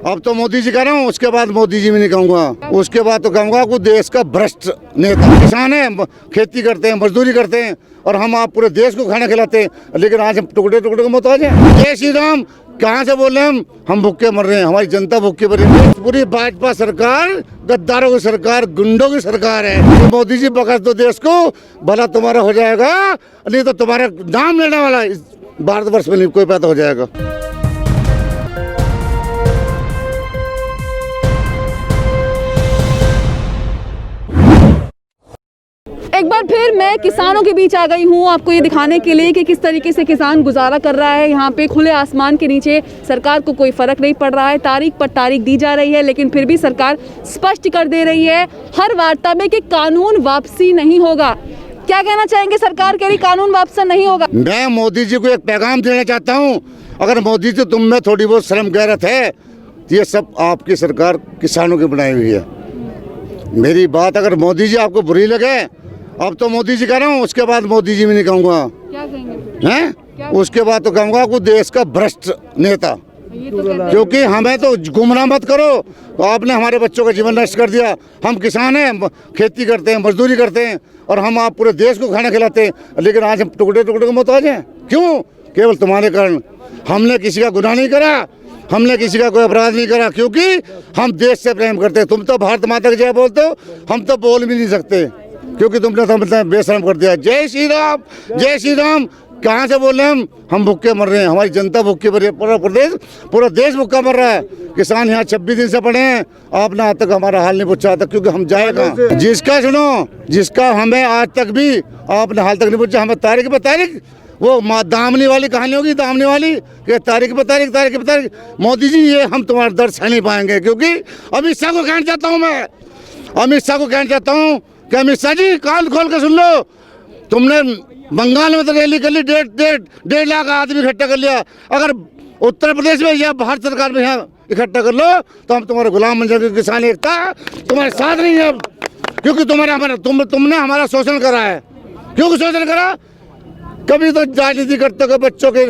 अब तो मोदी जी कह रहा हूँ, उसके बाद मोदी जी भी नहीं कहूँगा। उसके बाद तो कहूँगा कि देश का भ्रष्ट नेता। किसान है, खेती करते हैं, मजदूरी करते हैं और हम आप पूरे देश को खाना खिलाते हैं, लेकिन आज हम टुकड़े टुकड़े को मोहताज हैं। जय श्री राम कहाँ से बोल रहे हैं हम भूखे मर रहे हैं, हमारी जनता भूखे मर रही है। पूरी भाजपा सरकार गद्दारों की सरकार, गुंडों की सरकार है। मोदी जी बकस दो देश को, भला तुम्हारा हो जाएगा, नहीं तो तुम्हारा नाम लेने वाला इस भारतवर्ष में नहीं कोई पैदा हो जाएगा। एक बार फिर मैं किसानों के बीच आ गई हूँ आपको ये दिखाने के लिए कि किस तरीके से किसान गुजारा कर रहा है। यहाँ पे खुले आसमान के नीचे सरकार को कोई फर्क नहीं पड़ रहा है। तारीख पर तारीख दी जा रही है, लेकिन फिर भी सरकार स्पष्ट कर दे रही है हर वार्ता में कि कानून वापसी नहीं होगा। क्या कहना चाहेंगे सरकार कह रही कानून वापसी नहीं होगा? मैं मोदी जी को एक पैगाम देना चाहता हूँ, अगर मोदी जी तुम में थोड़ी बहुत शर्म गैरत है, ये सब आपकी सरकार किसानों की बनाई हुई है। मेरी बात अगर मोदी जी आपको बुरी लगे, अब तो मोदी जी कह रहा हूँ, उसके बाद मोदी जी भी नहीं कहूँगा। क्या कहेंगे हैं? उसके बाद तो कहूँगा कि देश का भ्रष्ट नेता, क्योंकि हमें तो गुमराह मत करो। तो आपने हमारे बच्चों का जीवन नष्ट कर दिया। हम किसान हैं, खेती करते हैं, मजदूरी करते हैं और हम आप पूरे देश को खाना खिलाते हैं, लेकिन आज हम टुकड़े टुकड़े को मोहताज हैं। क्यों? केवल तुम्हारे कारण। हमने किसी का गुनाह नहीं करा, हमने किसी का कोई अपराध नहीं करा, क्योंकि हम देश से प्रेम करते हैं। तुम तो भारत माता की जय बोलते हो, हम तो बोल भी नहीं सकते क्योंकि तुमने तो बेशरम कर दिया। जय श्री राम, जय श्री राम कहाँ से बोल रहे हैं हम भूखे मर रहे हैं, हमारी जनता भूखे मर रही है, पूरा देश भूखा मर रहा है। किसान यहाँ 26 दिन से पड़े हैं, आपने आज तक हमारा हाल नहीं पूछा तक, क्योंकि हम जाए कहाँ। जिसका सुनो, जिसका हमें आज तक भी आपने हाल तक नहीं पूछा। हमें तारीख पे तारीख, वो दामनी वाली कहानी होगी, दामनी वाली कि तारीख पे तारीख, तारीख पे तारीख। मोदी जी ये हम तुम्हारा दर्द सह नहीं पाएंगे, क्योंकि अमित शाह को कहना चाहता हूँ, मैं अमित शाह को कहना चाहता हूँ कि अमित शाह जी कान खोल के सुन लो। तुमने बंगाल में तो रैली कर ली, 1.5 लाख आदमी इकट्ठा कर लिया। अगर उत्तर प्रदेश में या भारत सरकार में यहाँ इकट्ठा कर लो तो हम तुम्हारे गुलाम बन जाएंगे। किसान एकता तुम्हारे साथ नहीं है, क्योंकि तुमने हमारा शोषण करा है। क्यों शोषण करा? कभी तो राजनीति करते हो बच्चों के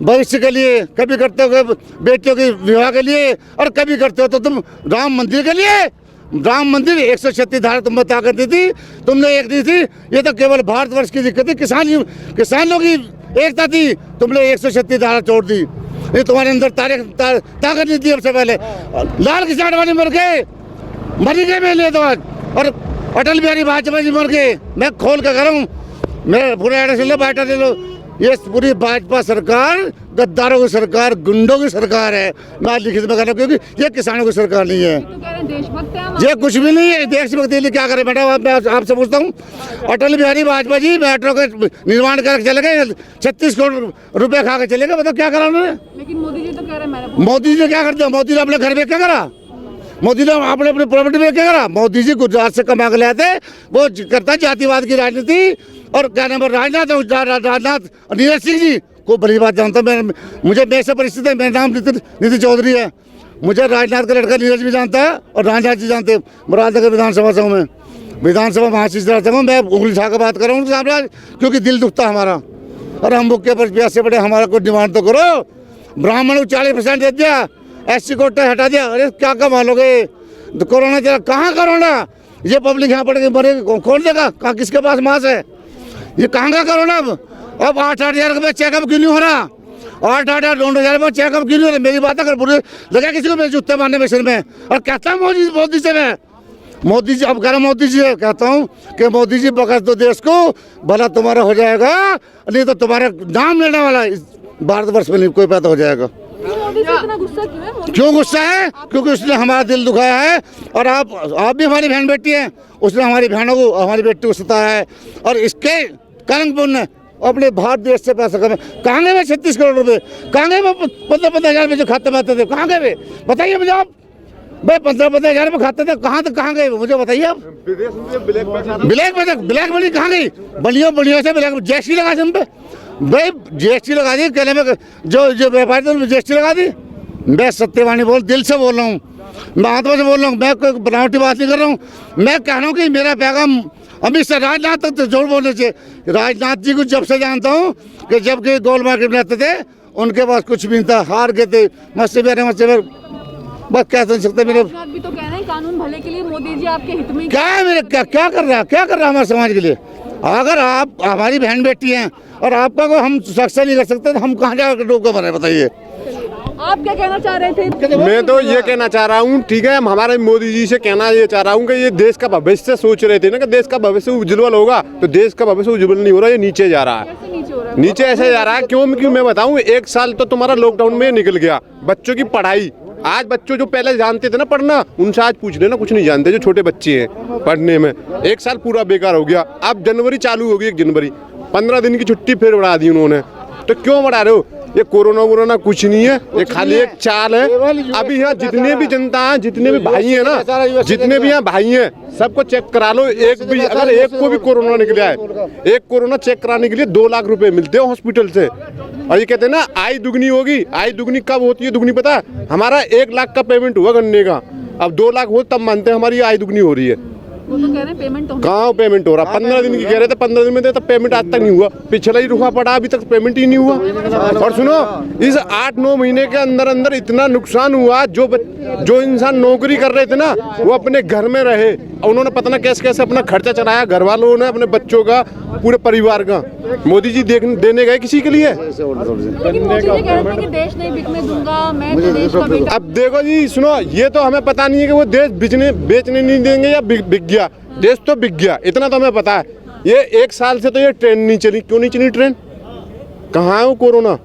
भविष्य के लिए, कभी करते हो बेटियों के विवाह के लिए, और कभी करते हो तो तुम राम मंदिर के लिए। राम मंदिर 136 धारा तुम बता कर दी थी, तुमने एक दी थी। ये तो केवल भारतवर्ष की दिक्कत थी, किसानों की एकता थी, तुमने 136 धारा छोड़ दी। ये तुम्हारे अंदर ताकत नहीं थी। सबसे पहले लाल कृष्ण आडवाणी मर गए मेरे लिए तो आज, और अटल बिहारी वाजपेयी जी मर गए। मैं खोल कर रहा हूँ, मैं पूरे एड्रेस ले बैठा ले लो। ये पूरी भाजपा सरकार गद्दारों की सरकार, गुंडों की सरकार है। मैं आज लिखित में कह रहा हूँ, क्योंकि ये किसानों की सरकार नहीं है। ये कुछ भी नहीं है। देशभक्ति के लिए क्या करे बेटा? मैं आपसे पूछता हूँ, अटल बिहारी वाजपेयी जी मेट्रो के निर्माण करके चले गए, 36 करोड़ रुपए खा के चले गए। बताओ क्या करा उन्होंने? लेकिन मोदी जी तो कह रहे हैं, मोदी जी ने क्या कर दिया? मोदी ने अपने घर में क्या करा? मोदी ने अपने प्रॉपर्टी में क्या करा? मोदी जी गुजरात से कमा के लाए थे। वो करता जातिवाद की राजनीति, और क्या नाम है राजनाथ नीरज सिंह जी को बड़ी बात जानता हूँ। मुझे वैसे परिस्थिति है, मेरा नाम नितिन चौधरी है। मुझे राजनाथ का लड़का नीरज भी जानता है और राजनाथ जी जानते हैं। मुरादनगर विधानसभा से हूँ मैं, विधानसभा महाशिष्ट हूँ। मैं उंगली उठा कर बात कर रहा हूँ सामने, क्योंकि दिल दुखता हमारा। और हम भूखे पर प्यासे पड़े, हमारा कोई डिमांड तो करो। ब्राह्मण को 40% दे दिया, SC कोटा हटा दिया। अरे क्या कमा लोगे? तो कोरोना चला, कहाँ कोरोना? ये पब्लिक यहाँ पड़ गई मरेगी, कौन देगा? कहाँ किसके पास मास है? ये कहाँ का कोरोना? अब 8-8 हज़ार रुपये चेकअप क्यों नहीं हो रहा? 8-8 9 हज़ार चेकअप क्यों नहीं हो रहा? मेरी बात अगर बुरे लगा किसी को, मेरे जूते मारने में सिर में। और कहता हूँ मोदी से, मैं मोदी जी अब कह रहा मोदी जी कहता हूँ कि मोदी जी बकस दो देश को, भला तुम्हारा हो जाएगा, नहीं तो तुम्हारा नाम लेने वाला इस भारतवर्ष में नहीं कोई पैदा हो जाएगा। इतना गुस्सा क्यों गुस्सा है? क्योंकि उसने हमारा दिल दुखाया है। और आप भी हमारी बहन बेटी हैं, उसने हमारी बहनों को, हमारी बेटी को सताया है। और इसके कलंकपूर्ण अपने भारत देश से पैसा कमा। कहाँ गए 36 करोड़ रुपए? कहाँ गए 15-15 हज़ार रुपये जो खाते में आते थे? कहाँ गए? बताइए मुझे आप। भाई 15-15 हज़ार रुपये खाते थे, कहाँ गए मुझे बताइए आप। ब्लैक मनी कहाँ गई? बलियों से ब्लैक GST लगा दी हम पे। भाई GST लगा दी, कहने में जो व्यापारी थे GST लगा दी। मैं सत्यवाणी दिल से बोल रहा हूँ, मैं आत्मा से बोल रहा हूँ, मैं कोई बनावटी बात नहीं कर रहा हूँ। मैं कह रहा हूँ कि मेरा पैगाम अमित शाह, राजनाथ तक तो जोड़ बोलने चाहिए। राजनाथ जी को जब से जानता हूँ कि जब के गोल मार्केट में रहते थे, उनके पास कुछ भी नहीं था, हार गए थे। मस्ती बस क्या समझ सकते मेरे राजनाथ भी तो कह रहे हैं कानून भले के लिए, मोदी जी आपके हित में। क्या है मेरे क्या कर रहा है हमारे समाज के लिए। अगर आप हमारी बहन बेटी हैं और आपका को हम सक्सेस नहीं कर सकते तो हम कहाँ जाकर डोका बने, बताइए। आप क्या कहना चाह रहे थे? मैं तो ये कहना चाह रहा हूँ, ठीक है, हम हमारे मोदी जी से कहना ये चाह रहा हूँ कि ये देश का भविष्य सोच रहे थे ना कि देश का भविष्य उज्जवल होगा, तो देश का भविष्य उज्जवल नहीं हो रहा, ये नीचे जा रहा है। कैसे नीचे हो रहा है? नीचे ऐसे जा रहा है क्यों मैं बताऊँ, 1 साल तो तुम्हारा लॉकडाउन में निकल गया। बच्चों की पढ़ाई, आज बच्चों जो पहले जानते थे ना पढ़ना, उनसे आज पूछ लेना कुछ नहीं जानते, जो छोटे बच्चे हैं पढ़ने में। 1 साल पूरा बेकार हो गया। अब जनवरी चालू होगी, 1 जनवरी, 15 दिन की छुट्टी फिर बढ़ा दी उन्होंने। तो क्यों बढ़ा रहे हो? ये कोरोना कुछ नहीं है, ये खाली एक चाल है। अभी यहाँ जितने भी जनता हैं, जितने भी भाई हैं ना, जितने भी यहाँ भाई हैं, सबको चेक करा लो। एक भी अगर एक को भी कोरोना निकला है, एक कोरोना चेक कराने के लिए 2 लाख रुपए मिलते हैं हॉस्पिटल से। और ये कहते हैं ना आय दुगनी होगी, आय दुगनी कब होती है दुगनी पता है? हमारा 1 लाख का पेमेंट हुआ गन्ने का, अब 2 लाख हो तब मानते हैं हमारी आय दुगनी हो रही है। वो तो कह रहे हैं पेमेंट तो कहाँ पेमेंट हो रहा? 15 दिन की कह रहे थे, 15 दिन में दे, तब पेमेंट आज तक नहीं हुआ। पिछला ही रुका पड़ा, अभी तक पेमेंट ही नहीं हुआ। और सुनो, इस 8-9 महीने के अंदर अंदर इतना नुकसान हुआ। जो इंसान नौकरी कर रहे थे ना, वो अपने घर में रहे, उन्होंने पता ना कैसे कैसे अपना खर्चा चलाया, घर वालों ने, अपने बच्चों का, पूरे परिवार का। मोदी जी देने गए किसी के लिए? लेकिन मोदी जी कह रहे थे कि देश नहीं बिकने दूंगा, मैं तो देश का बेटा। अब देखो जी, सुनो, ये तो हमें पता नहीं है कि वो देश बेचने नहीं देंगे या बिक गया। देश तो बिक गया, इतना तो हमें पता है। ये 1 साल से तो ये ट्रेन नहीं चली। क्यों नहीं चली ट्रेन? कहाँ है वो कोरोना?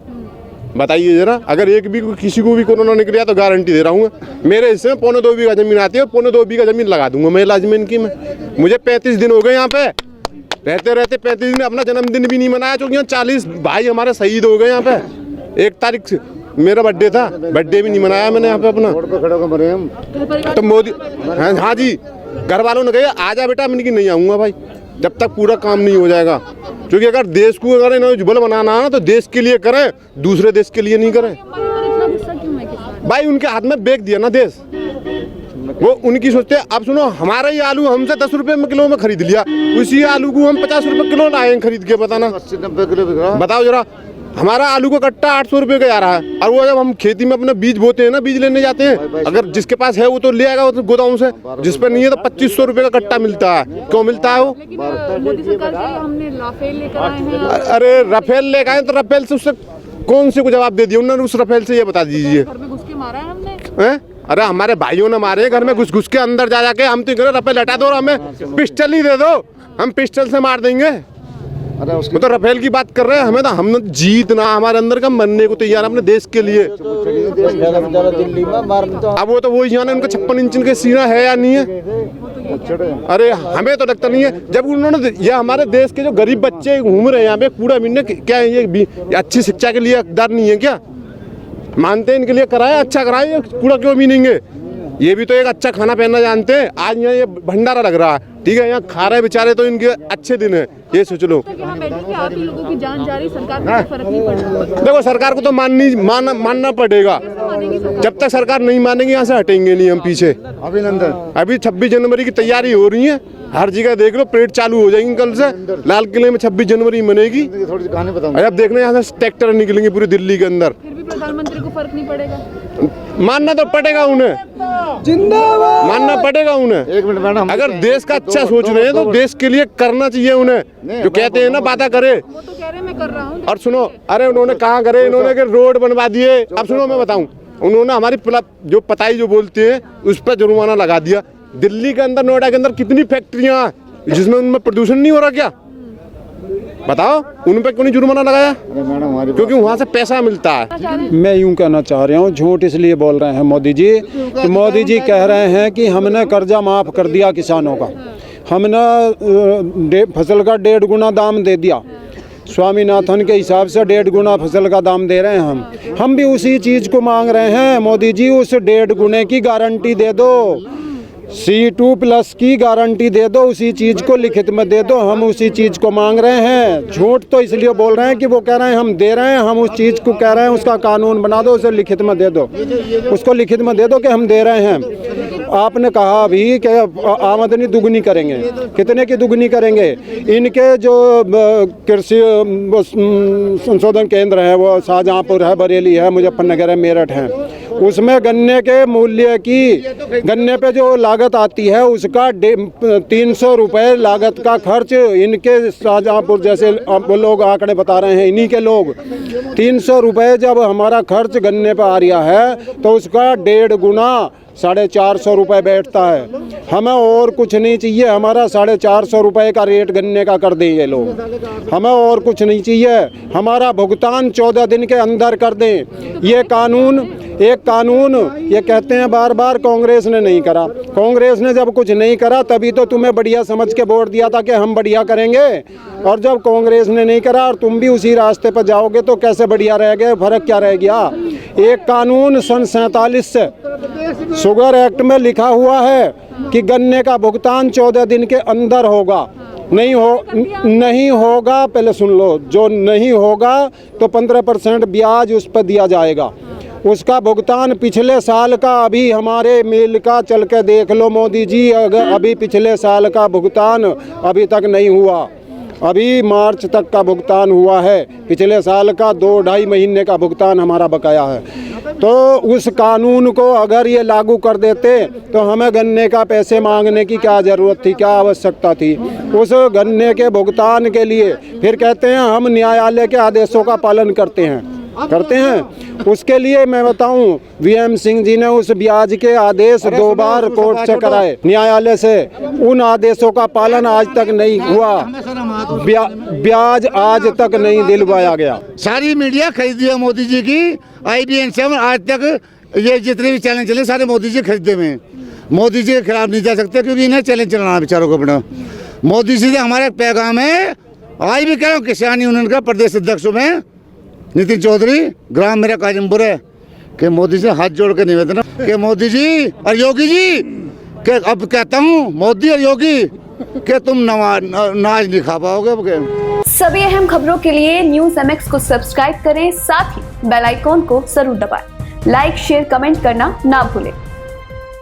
बताइए जरा। अगर एक भी किसी को भी कोरोना निकल गया तो गारंटी दे रहा हूँ, मेरे हिस्से में 1.25 बीघा जमीन आती है, 1.25 बीघा जमीन लगा दूंगा मैं इलाज में इनकी। मुझे 35 दिन हो गए यहाँ पे रहते 35 दिन अपना जन्मदिन भी नहीं मनाया, क्योंकि यहाँ 40 भाई हमारे शहीद हो गए यहाँ पे। 1 तारीख से मेरा बर्थडे था, बर्थडे भी नहीं मनाया मैंने यहाँ पे अपना। तो मोदी, हाँ जी, घर वालों ने कहा आजा बेटा, मैंने कि नहीं आऊँगा भाई जब तक पूरा काम नहीं हो जाएगा। क्योंकि अगर देश को अगर इन्हें जुबल बनाना है तो देश के लिए करें, दूसरे देश के लिए नहीं करें। इतना गुस्सा क्यों है किसान? भाई उनके हाथ में बेच दिया ना देश, वो उनकी सोचते हैं। अब सुनो, हमारा ही आलू हमसे 10 रुपए में किलो में खरीद लिया, उसी आलू को हम 50 रुपए किलो लाए खरीद के, बताना 80-90 किलो बिक रहा। बताओ जरा। हमारा आलू का कट्टा 800 रुपए का जा रहा है, और वो जब हम खेती में अपना बीज बोते हैं ना, बीज लेने जाते हैं, अगर जिसके पास है वो तो ले आएगा गोदाम से, जिस पर नहीं है तो 2500 रुपए का कट्टा मिलता है। क्यों मिलता है वो? लेकिन मोदी सरकार से हमने राफेल लेकर आए हैं। अरे राफेल लेकर आए तो राफेल से उससे कौन से को जवाब दे दिया उन्होंने? उस राफेल से ये बता दीजिए। घर में घुस के मारा है हमने। हैं? अरे हमारे भाइयों ने मारे घर में घुस के अंदर जा जाके। हम तो राफेल हटा दो और हमें पिस्टल ही दे दो, हम पिस्टल से मार देंगे। वो तो राफेल की बात कर रहे हैं, हमें तो हम जीतना, हमारे अंदर का मरने को तैयार अपने देश के लिए। अब वो तो वही जाने उनका 56 इंच के सीना है या नहीं है। अरे हमें तो लगता नहीं है। जब उन्होंने ये हमारे देश के जो गरीब बच्चे घूम रहे हैं यहाँ पे कूड़ा मिलने, क्या ये अच्छी शिक्षा के लिए हकदार नहीं है क्या? मानते हैं इनके लिए कराया, अच्छा कराया, कूड़ा क्यों मिलेंगे? ये भी तो एक अच्छा खाना पहनना जानते हैं। आज यहाँ ये भंडारा लग रहा है, ठीक है, यहाँ खा रहे बेचारे, तो इनके अच्छे दिन है, ये सोच लो। यहाँ बैठे कि आप ही लोगों की जान जा रही, सरकार को कोई फर्क नहीं पड़ रहा। देखो सरकार को तो मानना पड़ेगा। जब तक सरकार नहीं मानेगी यहाँ से हटेंगे नहीं हम पीछे। अभिनंदन। अभी 26 जनवरी की तैयारी हो रही है, हर जगह देख लो, परेड चालू हो जाएगी कल से। लाल किले में 26 जनवरी मनेगी। थोड़ी कहानी बताऊं। अब देखना यहाँ से ट्रैक्टर निकलेंगे पूरी दिल्ली के अंदर। फिर भी प्रधानमंत्री को फर्क नहीं पड़ेगा। मानना तो पड़ेगा उन्हें, जिंदाबाद मानना पड़ेगा उन्हें। 1 मिनट मैडम, अगर देश का अच्छा सोच रहे हैं तो देश के लिए करना चाहिए उन्हें। जो कहते हैं ना बातें करे, वो तो कह रहे हैं मैं कर रहा हूँ। और सुनो, अरे उन्होंने कहाँ करे, इन्होंने के रोड बनवा दिए। अब सुनो मैं बताऊं, उन्होंने हमारी जो पताई जो बोलते हैं उस पर जुर्माना लगा दिया। दिल्ली के अंदर, नोएडा के अंदर कितनी फैक्ट्रियां जिसमें उनमें प्रदूषण नहीं हो रहा क्या? बताओ, उन पर क्यों नहीं जुर्माना लगाया? क्योंकि वहाँ से पैसा मिलता है। मैं यूं कहना चाह रहा हूँ, झूठ इसलिए बोल रहे हैं मोदी जी कि मोदी जी कह रहे हैं कि हमने कर्जा माफ़ कर दिया किसानों का, हमने फसल का 1.5 गुना दाम दे दिया। स्वामीनाथन के हिसाब से 1.5 गुना फसल का दाम दे रहे हैं हम भी उसी चीज़ को मांग रहे हैं। मोदी जी उस 1.5 गुने की गारंटी दे दो, C2+ की गारंटी दे दो, उसी चीज़ को लिखित में दे दो। हम उसी चीज़ को मांग रहे हैं। झूठ तो इसलिए बोल रहे हैं कि वो कह रहे हैं हम दे रहे हैं, हम उस चीज़ को कह रहे हैं उसका कानून बना दो, उसे लिखित में दे दो, उसको लिखित में दे दो कि हम दे रहे हैं। आपने कहा अभी कि आमदनी दुगनी करेंगे, कितने की दुगनी करेंगे? इनके जो कृषि संशोधन केंद्र है वो शाहजहाँपुर है, बरेली है, मुजफ्फरनगर है, मेरठ है, उसमें गन्ने के मूल्य की, गन्ने पे जो लागत आती है उसका 300 रुपये लागत का खर्च इनके शाहजहाँपुर जैसे वो लोग आंकड़े बता रहे हैं, इन्हीं के लोग 300 रुपये जब हमारा खर्च गन्ने पे आ रहा है तो उसका 1.5 गुना 450 रुपये बैठता है। हमें और कुछ नहीं चाहिए, हमारा 450 रुपये का रेट गन्ने का कर दें ये लोग, हमें और कुछ नहीं चाहिए, हमारा भुगतान 14 दिन के अंदर कर दें। ये कानून, एक कानून ये कहते हैं बार बार कांग्रेस ने नहीं करा। कांग्रेस ने जब कुछ नहीं करा तभी तो तुम्हें बढ़िया समझ के वोट दिया था कि हम बढ़िया करेंगे, और जब कांग्रेस ने नहीं करा और तुम भी उसी रास्ते पर जाओगे तो कैसे बढ़िया रह गए, फर्क क्या रह गया। एक कानून सन 47 से शुगर एक्ट में लिखा हुआ है कि गन्ने का भुगतान 14 दिन के अंदर होगा, नहीं होगा, पहले सुन लो, जो नहीं होगा तो 15% ब्याज उस पर दिया जाएगा। उसका भुगतान पिछले साल का, अभी हमारे मिल का चल के देख लो मोदी जी, अगर अभी पिछले साल का भुगतान अभी तक नहीं हुआ, अभी मार्च तक का भुगतान हुआ है, पिछले साल का 2-2.5 महीने का भुगतान हमारा बकाया है। तो उस कानून को अगर ये लागू कर देते तो हमें गन्ने का पैसे मांगने की क्या ज़रूरत थी, क्या आवश्यकता थी उस गन्ने के भुगतान के लिए। फिर कहते हैं हम न्यायालय के आदेशों का पालन करते हैं। उसके लिए मैं बताऊं, वीएम सिंह जी ने उस ब्याज के आदेश 2 बार कोर्ट से कराए, न्यायालय से, उन आदेशों का पालन आज तक नहीं हुआ, ब्याज आज तक नहीं दिलवाया गया। सारी मीडिया खरीदी है मोदी जी की, IBN से आज तक ये जितने भी चैनल चले सारे मोदी जी खरीदे हुए हैं। मोदी जी के खिलाफ नहीं जा सकते क्योंकि इन्हें चैलेंज चलाना बेचारों को अपना। मोदी जी से हमारा पैगाम है, आज भी कह रहा हूँ किसान यूनियन का प्रदेश अध्यक्ष में नितिन चौधरी, ग्राम मेरा काजमपुर है, कि मोदी से हाथ जोड़ के निवेदन कि मोदी जी और योगी जी, कि अब कहता हूँ मोदी और योगी कि तुम नाज नहीं खा पाओगे। सभी अहम खबरों के लिए न्यूज़ MX को सब्सक्राइब करें, साथ ही बेल आइकॉन को जरूर दबाएं। लाइक, शेयर, कमेंट करना ना भूलें।